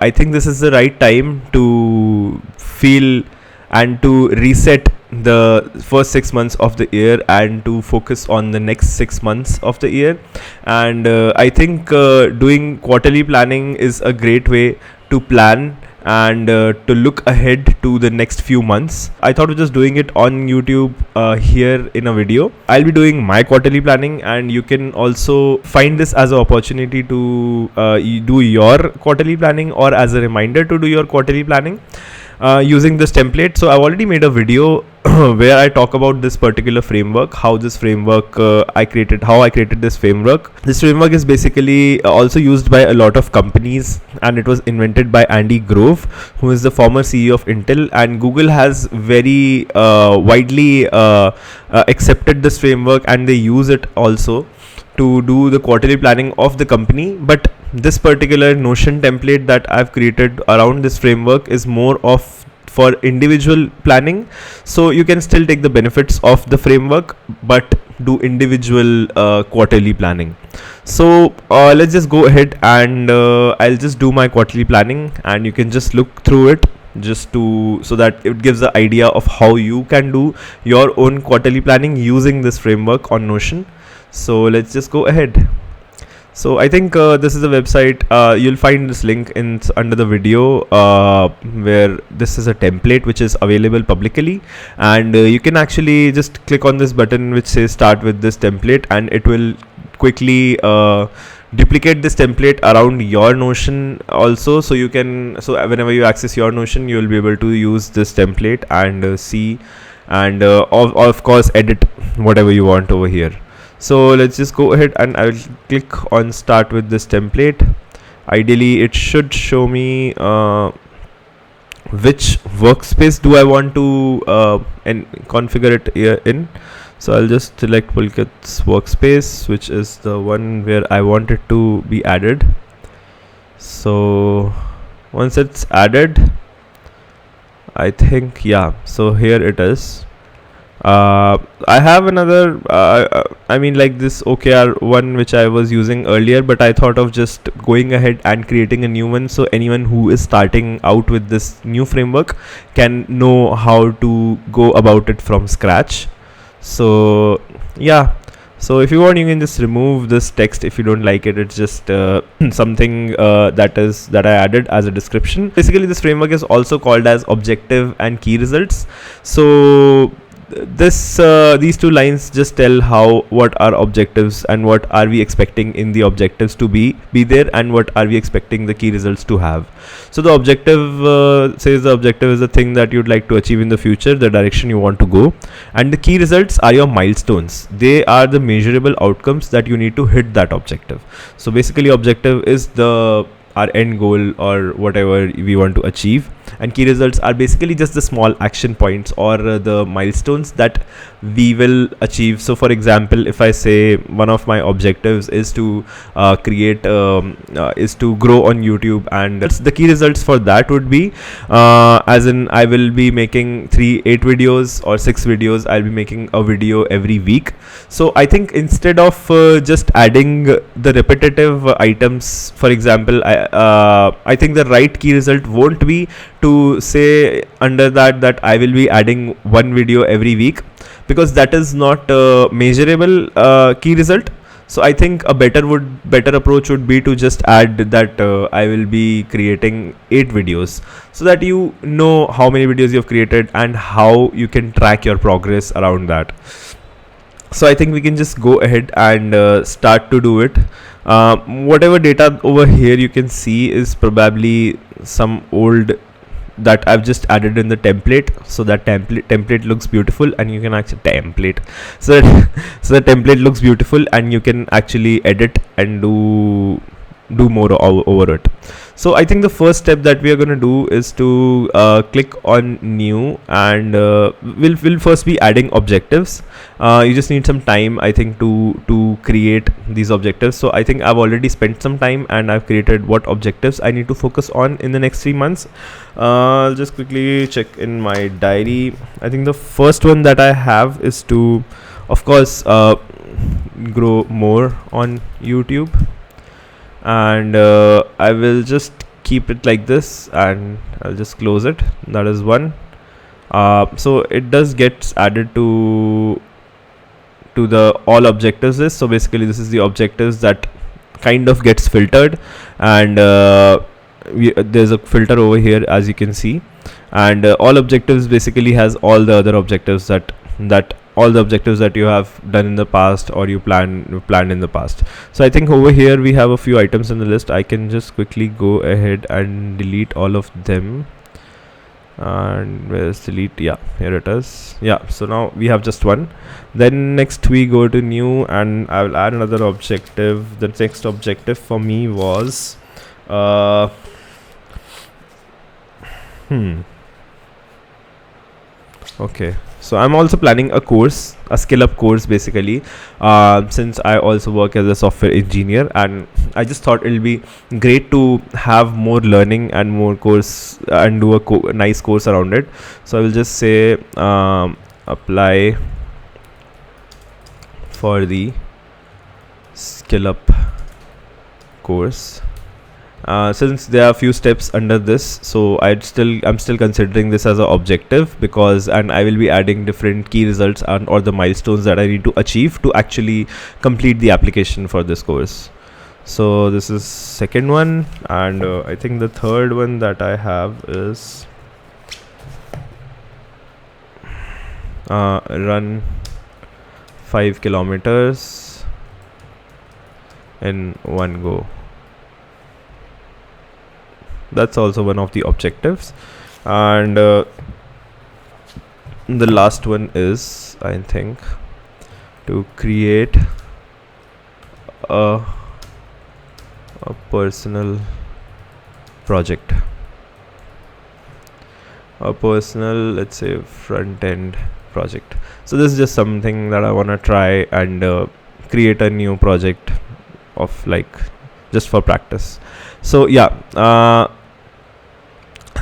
I think this is the right time to feel and to reset the first 6 months of the year and to focus on the next 6 months of the year. And I think doing quarterly planning is a great way to plan and to look ahead to the next few months. I thought of just doing it on YouTube here in a video. I'll be doing my quarterly planning, and you can also find this as an opportunity to do your quarterly planning, or as a reminder to do your quarterly planning using this template. So I've already made a video where I talk about this particular framework, how this framework how I created this framework. This framework is basically also used by a lot of companies, and it was invented by Andy Grove, who is the former CEO of Intel, and Google has very widely accepted this framework, and they use it also to do the quarterly planning of the company. But this particular Notion template that I've created around this framework is more of for individual planning, so you can still take the benefits of the framework but do individual quarterly planning. So let's just go ahead and I'll just do my quarterly planning, and you can just look through it just to so that it gives the idea of how you can do your own quarterly planning using this framework on Notion. So let's just go ahead. So I think this is the website. You'll find this link under the video where this is a template which is available publicly, and you can actually just click on this button which says start with this template, and it will quickly duplicate this template around your Notion also. So you can, so whenever you access your Notion, you will be able to use this template and see and of course edit whatever you want over here. So let's just go ahead and I will click on start with this template. Ideally it should show me which workspace do I want to and configure it here in. So I'll just select Pulkit's workspace, which is the one where I want it to be added. So once it's added, I think, yeah, so here it is. I have another I mean like this OKR one which I was using earlier, but I thought of just going ahead and creating a new one, so anyone who is starting out with this new framework can know how to go about it from scratch. So yeah, so if you want, you can just remove this text if you don't like it. It's just something that I added as a description. Basically this framework is also called as objective and key results. So these two lines just tell what are objectives and what are we expecting in the objectives to be there, and what are we expecting the key results to have. So the objective says the objective is the thing that you'd like to achieve in the future, the direction you want to go, and the key results are your milestones. They are the measurable outcomes that you need to hit that objective. So basically objective is our end goal or whatever we want to achieve, and key results are basically just the small action points or the milestones that we will achieve. So for example, if I say one of my objectives is to is to grow on YouTube, and the key results for that would be as in I will be making 8 videos or 6 videos. I'll be making a video every week. So I think instead of just adding the repetitive items, for example, I think the right key result won't be to say under that I will be adding 1 video every week, because that is not a measurable key result. So I think a better approach would be to just add that I will be creating 8 videos, so that you know how many videos you've created and how you can track your progress around that. So I think we can just go ahead and start to do it. Whatever data over here you can see is probably some old that I've just added in the template. So that template looks beautiful, and you can actually so the template looks beautiful, and you can actually edit and do more over it. So I think the first step that we are going to do is to click on new, and we'll first be adding objectives. You just need some time, I think, to create these objectives. So I think I've already spent some time and I've created what objectives I need to focus on in the next 3 months. I'll just quickly check in my diary. I think the first one that I have is to, of course, grow more on YouTube. And I will just keep it like this, and I'll just close it. That is one. So it does get added to the all objectives list. So basically this is the objectives that kind of gets filtered, and there's a filter over here, as you can see, and all objectives basically has all the other objectives that all the objectives that you have done in the past, or you planned in the past. So I think over here we have a few items in the list. I can just quickly go ahead and delete all of them. And where's delete? Yeah, here it is. Yeah, so now we have just one. Then next we go to new, and I will add another objective. The next objective for me was okay, so I'm also planning a course, a skill up course basically, since I also work as a software engineer, and I just thought it'll be great to have more learning and more course, and do a nice course around it. So I will just say apply for the skill up course. Since there are a few steps under this, so I'm still considering this as an objective, because and I will be adding different key results or the milestones that I need to achieve to actually complete the application for this course. So this is second one, and I think the third one that I have is run 5 kilometers in one go. That's also one of the objectives. And the last one is, I think, to create a personal project, a personal, let's say, front end project. So this is just something that I want to try and create a new project of, like, just for practice. So yeah,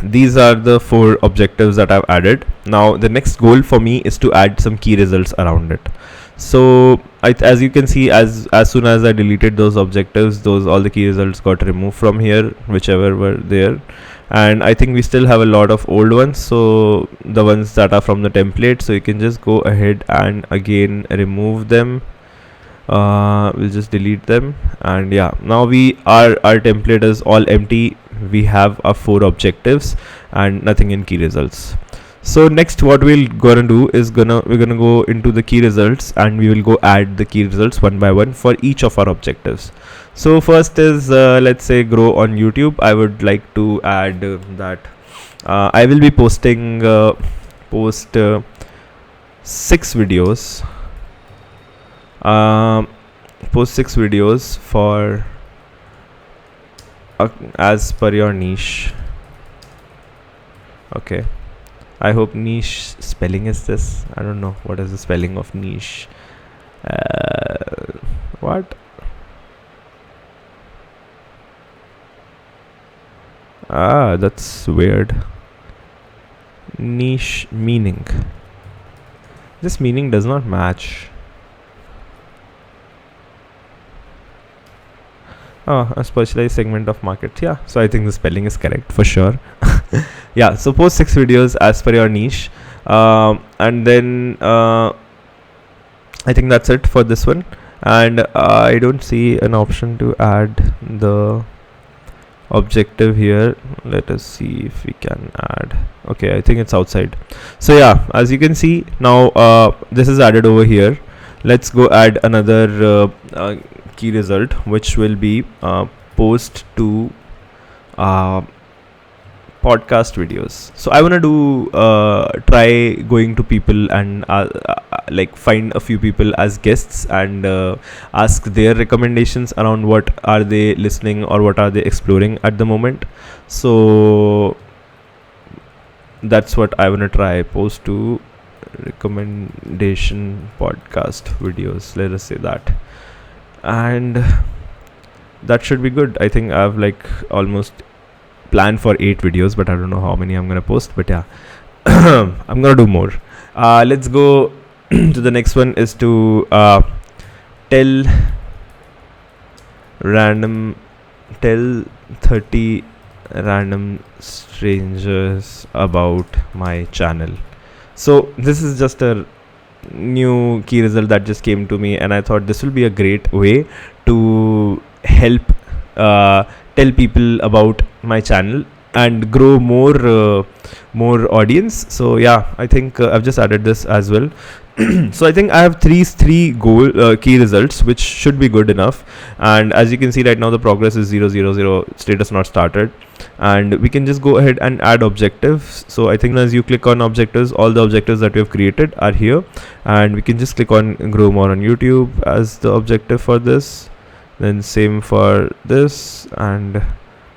these are the 4 objectives that I've added. Now the next goal for me is to add some key results around it. So as you can see, as soon as I deleted those objectives, all the key results got removed from here, whichever were there. And I think we still have a lot of old ones, so the ones that are from the template, so you can just go ahead and again remove them. We'll just delete them, and yeah, now our template is all empty. We have our 4 objectives and nothing in key results. So next what we're gonna do is we're gonna go into the key results, and we will go add the key results one by one for each of our objectives. So first is let's say grow on YouTube. I would like to add that I will be posting 6 videos. Post 6 videos for as per your niche. Okay, I hope niche spelling is this. I don't know what is the spelling of niche. What? That's weird. Niche meaning. This meaning does not match. A specialized segment of market. Yeah, so I think the spelling is correct for sure. Yeah, so post 6 videos as per your niche, and then I think that's it for this one. And I don't see an option to add the objective here. Let us see if we can add. Okay, I think it's outside. So yeah, as you can see now, this is added over here. Let's go add another key result, which will be post to podcast videos. So I want to do try going to people and like find a few people as guests and ask their recommendations around what are they listening or what are they exploring at the moment. So that's what I want to try. Post to recommendation podcast videos, let us say that, and that should be good. I think I've like almost planned for 8 videos, but I don't know how many I'm gonna post, but yeah. I'm gonna do more. Let's go to the next one, is to tell 30 random strangers about my channel. So this is just a new key result that just came to me, and I thought this will be a great way to help tell people about my channel and grow more audience. So yeah, I think I've just added this as well. So I think I have three goal key results, which should be good enough. And as you can see right now, the progress is 000, status not started, and we can just go ahead and add objectives. So I think as you click on objectives, all the objectives that we have created are here, and we can just click on grow more on YouTube as the objective for this, then same for this, and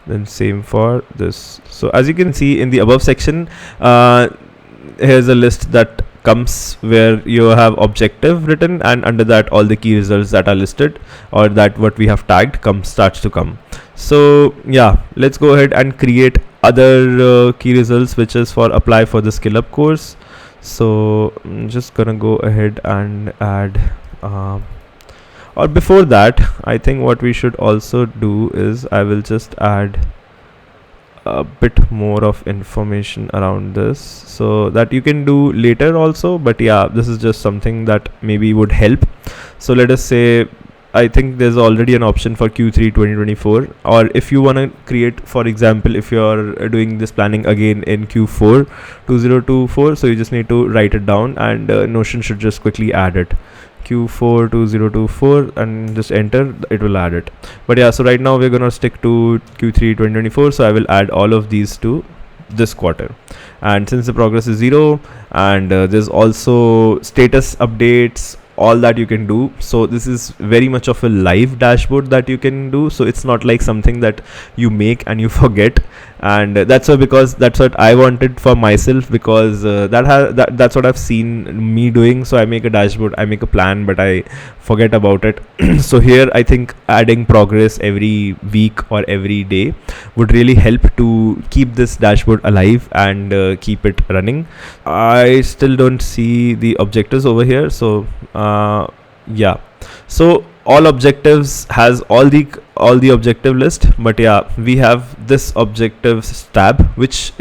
then same for this. So as you can see in the above section, here's a list that comes where you have objective written, and under that all the key results that are listed or that what we have tagged starts to come. So yeah, let's go ahead and create other key results, which is for apply for the skill up course. So I'm just gonna go ahead and add or before that, I think what we should also do is I will just add a bit more of information around this, so that you can do later also, but yeah, this is just something that maybe would help. So let us say I think there's already an option for Q3 2024, or if you want to create, for example, if you're doing this planning again in Q4 2024, so you just need to write it down, and Notion should just quickly add it, Q4 2024, and just enter, it will add it. But yeah, so right now we're gonna stick to Q3 2024, so I will add all of these to this quarter. And since the progress is 0, and there's also status updates, all that you can do. So this is very much of a live dashboard that you can do, so it's not like something that you make and you forget. And that's why, because that's what I wanted for myself, because that's what I've seen me doing. So I make a dashboard, I make a plan, but I forget about it. So here I think adding progress every week or every day would really help to keep this dashboard alive and keep it running. I still don't see the objectives over here, so yeah, so all objectives has all the objective list, but yeah, we have this objectives tab, which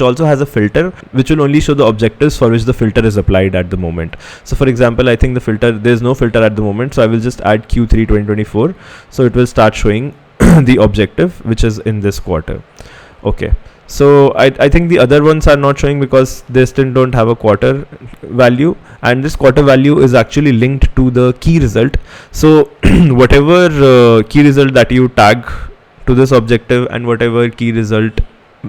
also has a filter which will only show the objectives for which the filter is applied at the moment. So for example, I think there's no filter at the moment, so I will just add Q3 2024, so it will start showing the objective which is in this quarter. Okay, so I think the other ones are not showing because they still don't have a quarter value, and this quarter value is actually linked to the key result. So whatever key result that you tag to this objective, and whatever key result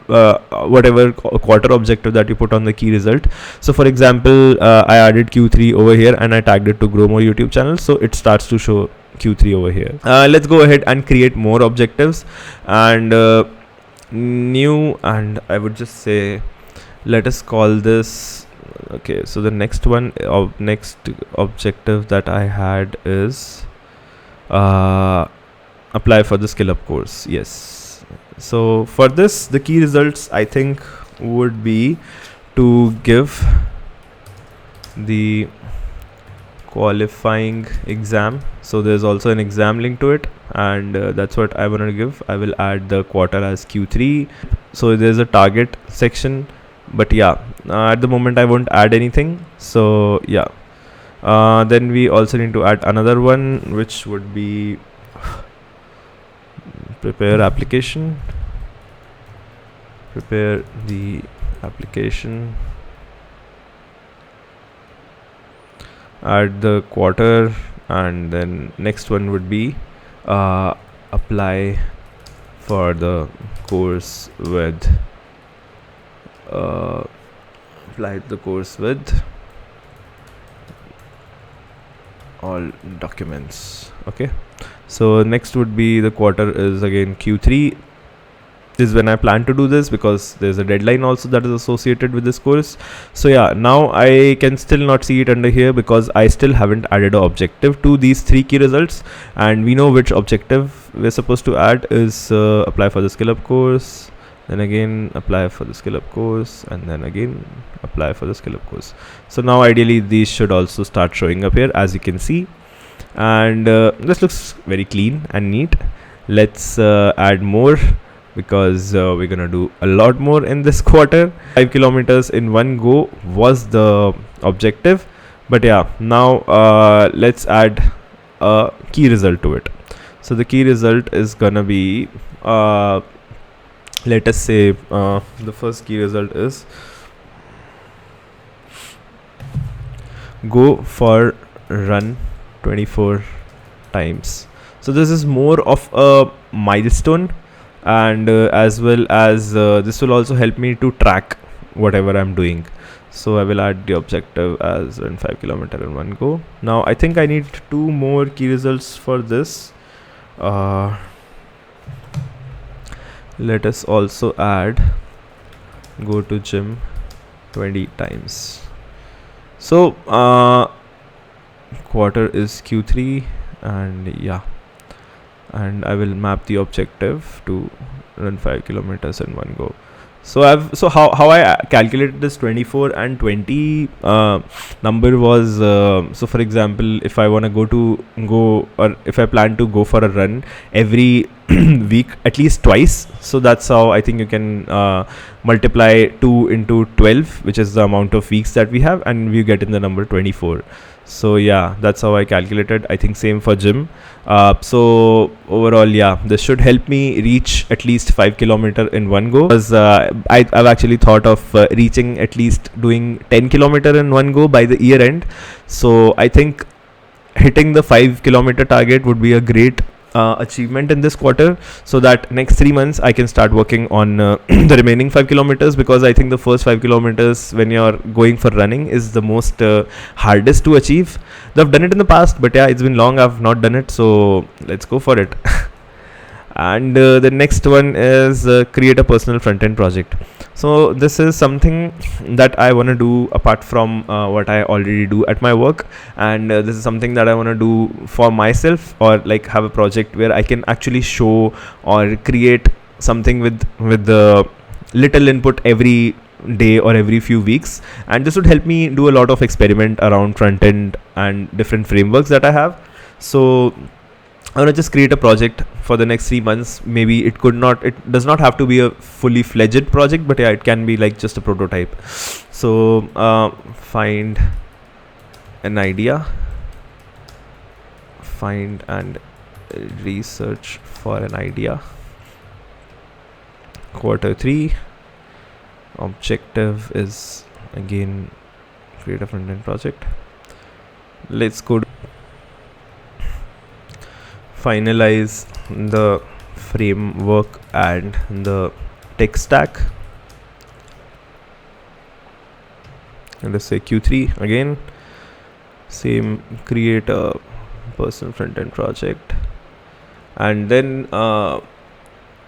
whatever quarter objective that you put on the key result. So for example, I added Q3 over here and I tagged it to grow more YouTube channel, so it starts to show Q3 over here. Let's go ahead and create more objectives, and new, and I would just say let us call this, okay, so the next objective that I had is apply for the skill up course. Yes, so for this, the key results I think would be to give the qualifying exam. So there's also an exam link to it, and that's what I want to give. I will add the quarter as Q3. So there's a target section, but yeah, at the moment I won't add anything. So yeah, then we also need to add another one, which would be prepare the application, add the quarter, and then next one would be apply for the course with all documents. Okay, so next would be the quarter is again Q3. This is when I plan to do this, because there's a deadline also that is associated with this course. So yeah, now I can still not see it under here because I still haven't added an objective to these three key results, and we know which objective we're supposed to add is apply for the skill up course, then again apply for the skill up course, and then again apply for the skill up course. So now ideally these should also start showing up here, as you can see, and this looks very clean and neat. Let's add more because we're gonna do a lot more in this quarter. 5 kilometers in one go was the objective, but yeah, now let's add a key result to it. So the key result is gonna be let us say the first key result is go for run 24 times. So this is more of a milestone, and as well as this will also help me to track whatever I'm doing. So I will add the objective as run 5 kilometer in one go. Now I think I need 2 more key results for this. Let us also add go to gym 20 times. So quarter is Q3, and yeah, and I will map the objective to run 5 kilometers in one go. So how I calculated this 24 and 20 number was so for example, if I want to go or if I plan to go for a run every week at least twice, so that's how I think you can multiply 2 into 12, which is the amount of weeks that we have, and we get in the number 24. So yeah, that's how I calculated. I think same for gym. So overall, yeah, this should help me reach at least 5 kilometer in one go, because I've actually thought of reaching at least doing 10 kilometer in one go by the year end. So I think hitting the 5 kilometer target would be a great achievement in this quarter, so that next 3 months I can start working on the remaining 5 kilometers, because I think the first 5 kilometers when you're going for running is the most hardest to achieve. I've done it in the past, but yeah, it's been long I've not done it, so let's go for it. And the next one is create a personal front-end project. So this is something that I want to do apart from what I already do at my work, and this is something that I want to do for myself, or like have a project where I can actually show or create something with the little input every day or every few weeks, and this would help me do a lot of experiment around front end and different frameworks that I have. So I want to just create a project for the next 3 months. Maybe it does not have to be a fully fledged project, but yeah, it can be like just a prototype. So find an idea, find and research for an idea. Quarter 3 objective is again create a front end project. Let's go to finalize the framework and the tech stack. And let's say Q3 again, same, create a personal front end project, and then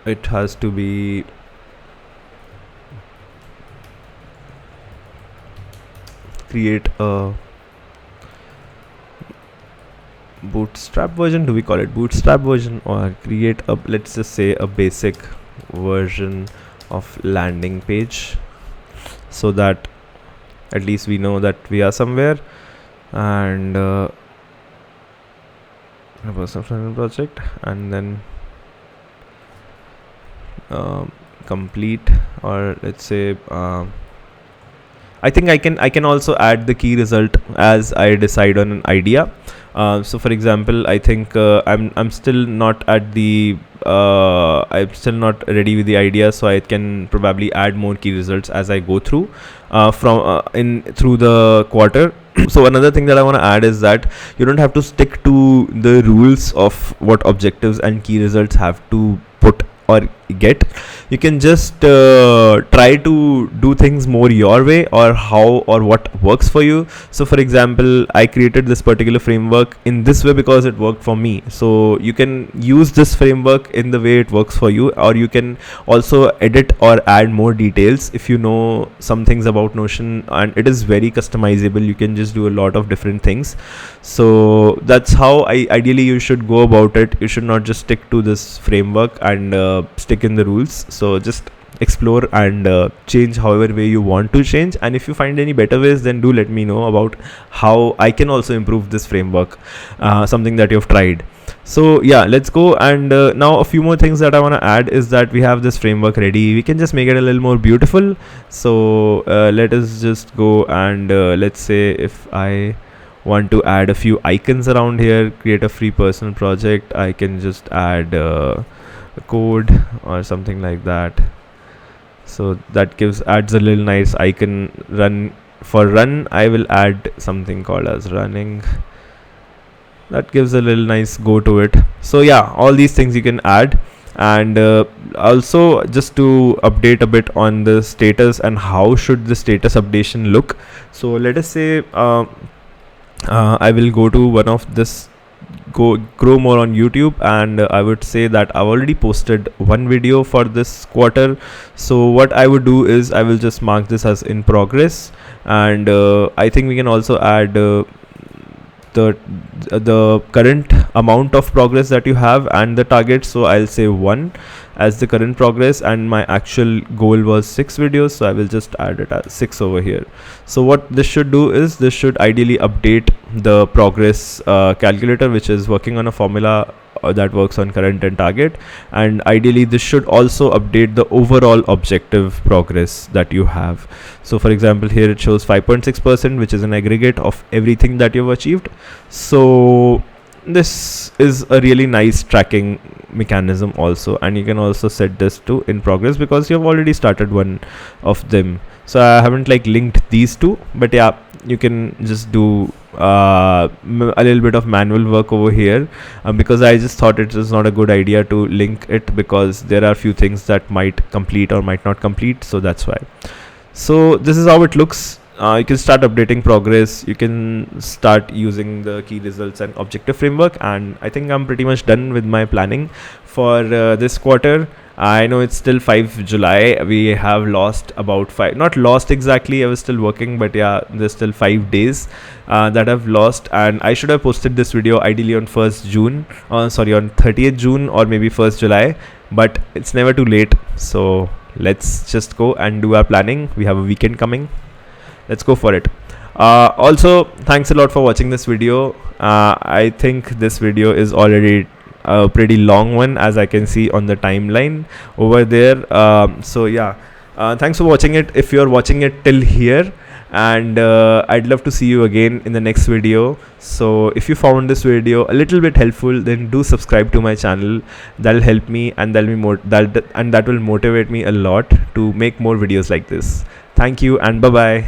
it has to be create a bootstrap version. Do we call it bootstrap version, or create a, let's just say, a basic version of landing page, so that at least we know that we are somewhere. And a personal front-end project, and then complete, or let's say I think I can also add the key result as I decide on an idea. So for example, I think I'm still not at the I'm still not ready with the idea, so I can probably add more key results as I go through through the quarter. So another thing that I want to add is that you don't have to stick to the rules of what objectives and key results have to put or get. You can just try to do things more your way, or how or what works for you. So for example, I created this particular framework in this way because it worked for me. So you can use this framework in the way it works for you, or you can also edit or add more details if you know some things about Notion, and it is very customizable. You can just do a lot of different things. So that's how ideally you should go about it. You should not just stick to this framework and stick in the rules. So just explore and change however way you want to change. And if you find any better ways, then do let me know about how I can also improve this framework, something that you've tried. So yeah, let's go. And now a few more things that I want to add is that we have this framework ready. We can just make it a little more beautiful. So let us just go and let's say if I want to add a few icons around here, create a free personal project, I can just add a code or something like that. So that adds a little nice icon. Run, I will add something called as running. That gives a little nice go to it. So yeah, all these things you can add. And also just to update a bit on the status and how should the status updation look. So let us say I will go to one of this grow more on YouTube, and I would say that I've already posted one video for this quarter. So what I would do is I will just mark this as in progress, and I think we can also add the current amount of progress that you have and the target. So I'll say 1 as the current progress, and my actual goal was 6 videos, so I will just add it as 6 over here. So what this should do is this should ideally update the progress calculator, which is working on a formula that works on current and target, and ideally this should also update the overall objective progress that you have. So for example, here it shows 5.6%, which is an aggregate of everything that you've achieved. So this is a really nice tracking mechanism also, and you can also set this to in progress because you have already started one of them. So I haven't like linked these two, but yeah, you can just do a little bit of manual work over here, because I just thought it was not a good idea to link it because there are few things that might complete or might not complete, so that's why. So this is how it looks. You can start updating progress, you can start using the key results and objective framework, and I think I'm pretty much done with my planning for this quarter. I know it's still 5 July. We have lost about 5, not lost exactly, I was still working, but yeah, there's still 5 days that I've lost, and I should have posted this video ideally on 1st June, on 30th June or maybe 1st July, but it's never too late. So let's just go and do our planning. We have a weekend coming. Let's go for it. Also, thanks a lot for watching this video. I think this video is already a pretty long one, as I can see on the timeline over there. So yeah, thanks for watching it if you're watching it till here, and I'd love to see you again in the next video. So if you found this video a little bit helpful, then do subscribe to my channel. That'll help me, and that will motivate me a lot to make more videos like this. Thank you, and bye bye.